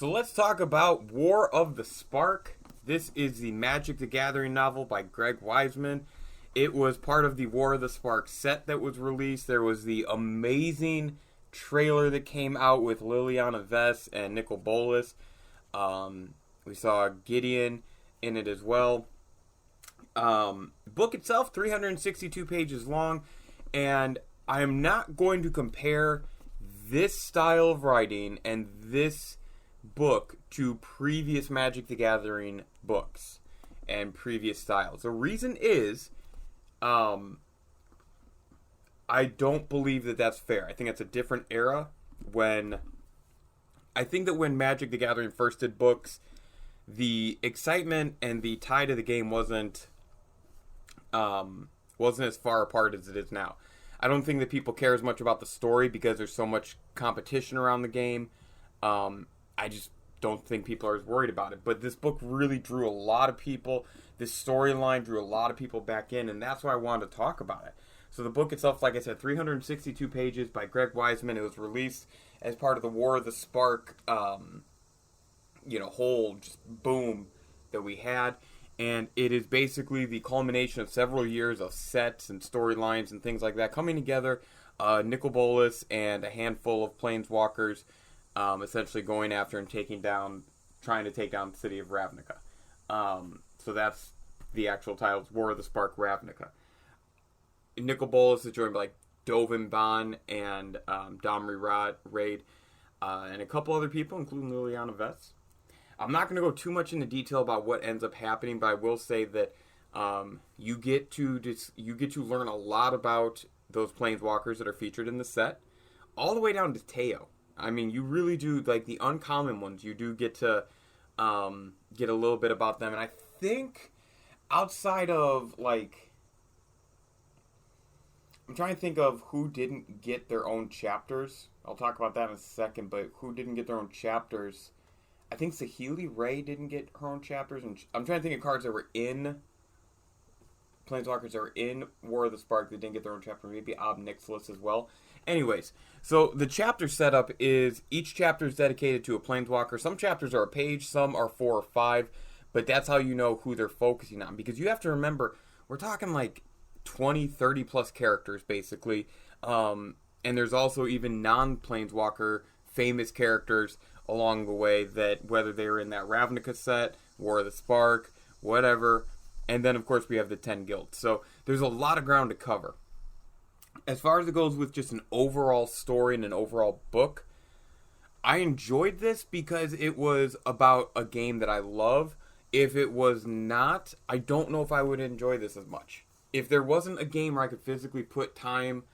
So let's talk about War of the Spark. This is the Magic the Gathering novel by Greg Wiseman. It was part of the War of the Spark set that was released. There was the amazing trailer that came out with Liliana Vess and Nicol Bolas. We saw Gideon in it as well. The book itself, 362 pages long, and I am not going to compare this style of writing and this book to previous Magic the Gathering books and previous styles. The reason is, I don't believe that that's fair. I think it's a different era. I think that when Magic the Gathering first did books, the excitement and the tide of the game wasn't as far apart as it is now. I don't think that people care as much about the story because there's so much competition around the game. I just don't think people are as worried about it. But this book really drew a lot of people. This storyline drew a lot of people back in, and that's why I wanted to talk about it. So the book itself, like I said, 362 pages by Greg Wiseman. It was released as part of the War of the Spark, whole just boom that we had. And it is basically the culmination of several years of sets and storylines and things like that coming together. Nicol Bolas and a handful of planeswalkers essentially going after and trying to take down the city of Ravnica. So that's the actual title. It's War of the Spark Ravnica. Nicol Bolas is joined by Dovin Baan and Domri Raid and a couple other people, including Liliana Vess. I'm not going to go too much into detail about what ends up happening, but I will say that you get to learn a lot about those planeswalkers that are featured in the set, all the way down to Teo. I mean, you really do, the uncommon ones, you do get to get a little bit about them. And I think outside of, I'm trying to think of who didn't get their own chapters. I'll talk about that in a second, but who didn't get their own chapters. I think Saheeli Ray didn't get her own chapters. And I'm trying to think of cards that were in Planeswalkers that were in War of the Spark that didn't get their own chapter. Maybe Ob Nixilis as well. Anyways, so the chapter setup is each chapter is dedicated to a Planeswalker. Some chapters are a page, some are 4 or 5. But that's how you know who they're focusing on. Because you have to remember, we're talking 20, 30 plus characters basically. And there's also even non-Planeswalker famous characters along the way that whether they were in that Ravnica set, War of the Spark, whatever. And then, of course, we have the 10 guilds. So there's a lot of ground to cover. As far as it goes with just an overall story and an overall book, I enjoyed this because it was about a game that I love. If it was not, I don't know if I would enjoy this as much. If there wasn't a game where I could physically put time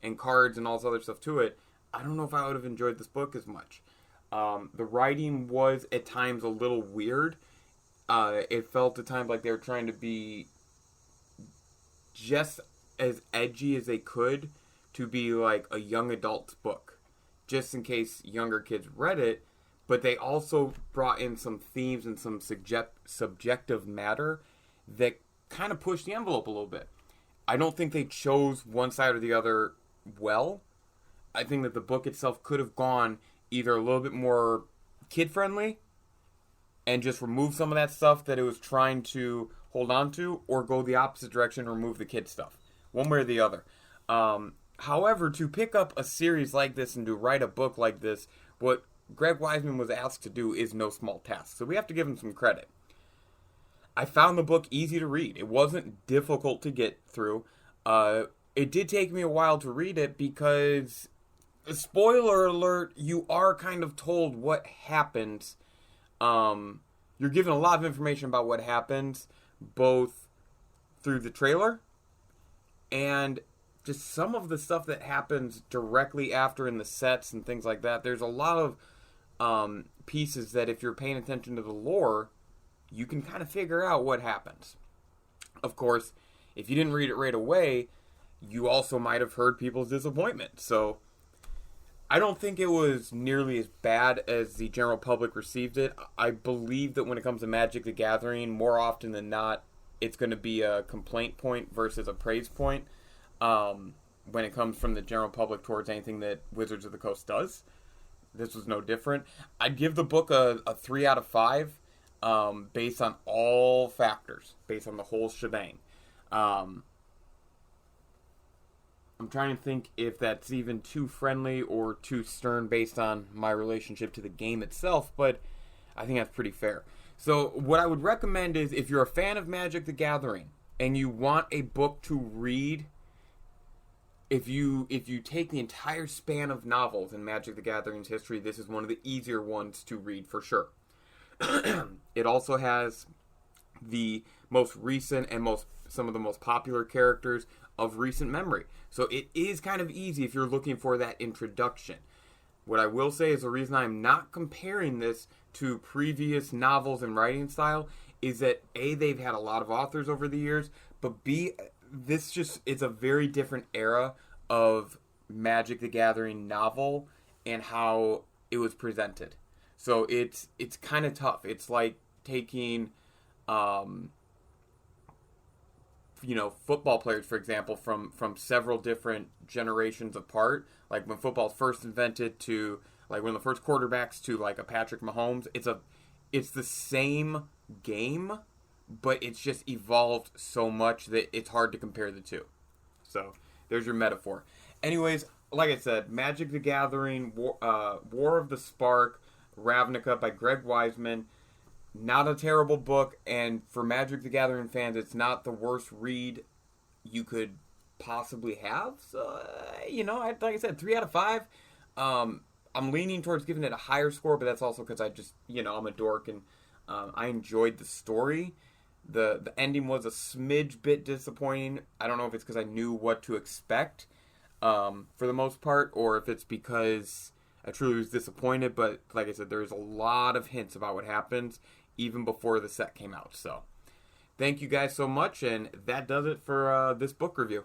and cards and all this other stuff to it, I don't know if I would have enjoyed this book as much. The writing was at times a little weird. It felt at times like they were trying to be just as edgy as they could to be a young adult book, just in case younger kids read it. But they also brought in some themes and some subjective matter that kind of pushed the envelope a little bit. I don't think they chose one side or the other well. I think that the book itself could have gone either a little bit more kid-friendly and just remove some of that stuff that it was trying to hold on to, or go the opposite direction and remove the kid stuff. One way or the other. However, to pick up a series like this and to write a book like this, what Greg Wiseman was asked to do is no small task. So we have to give him some credit. I found the book easy to read. It wasn't difficult to get through. It did take me a while to read it because, spoiler alert, you are kind of told what happens. You're given a lot of information about what happens, both through the trailer and just some of the stuff that happens directly after in the sets and things like that. There's a lot of pieces that if you're paying attention to the lore, you can kind of figure out what happens. Of course, if you didn't read it right away, you also might have heard people's disappointment. So I don't think it was nearly as bad as the general public received it. I believe that when it comes to Magic the Gathering, more often than not, it's going to be a complaint point versus a praise point when it comes from the general public towards anything that Wizards of the Coast does. this was no different. I'd give the book a 3 out of 5, based on all factors, based on the whole shebang. I'm trying to think if that's even too friendly or too stern based on my relationship to the game itself, but I think that's pretty fair. So what I would recommend is, if you're a fan of Magic the Gathering and you want a book to read, if you take the entire span of novels in Magic the Gathering's history, this is one of the easier ones to read for sure. It also has the most recent and some of the most popular characters of recent memory. So it is kind of easy if you're looking for that introduction. What I will say is, the reason I'm not comparing this to previous novels and writing style is that A, they've had a lot of authors over the years, but B, this just is a very different era of Magic the Gathering novel and how it was presented. So it's kind of tough. It's like taking football players, for example, from several different generations apart. Like when football first invented to like one of the first quarterbacks to like a Patrick Mahomes. It's the same game, but it's just evolved so much that it's hard to compare the two. So there's your metaphor. Anyways, like I said, Magic the Gathering, War of the Spark, Ravnica by Greg Weisman. Not a terrible book, and for Magic the Gathering fans, it's not the worst read you could possibly have. So, like I said, 3 out of 5. I'm leaning towards giving it a higher score, but that's also because I just, I'm a dork, and I enjoyed the story. The ending was a smidge bit disappointing. I don't know if it's because I knew what to expect for the most part, or if it's because I truly was disappointed. But like I said, there's a lot of hints about what happens even before the set came out. So thank you guys so much, and that does it for this book review.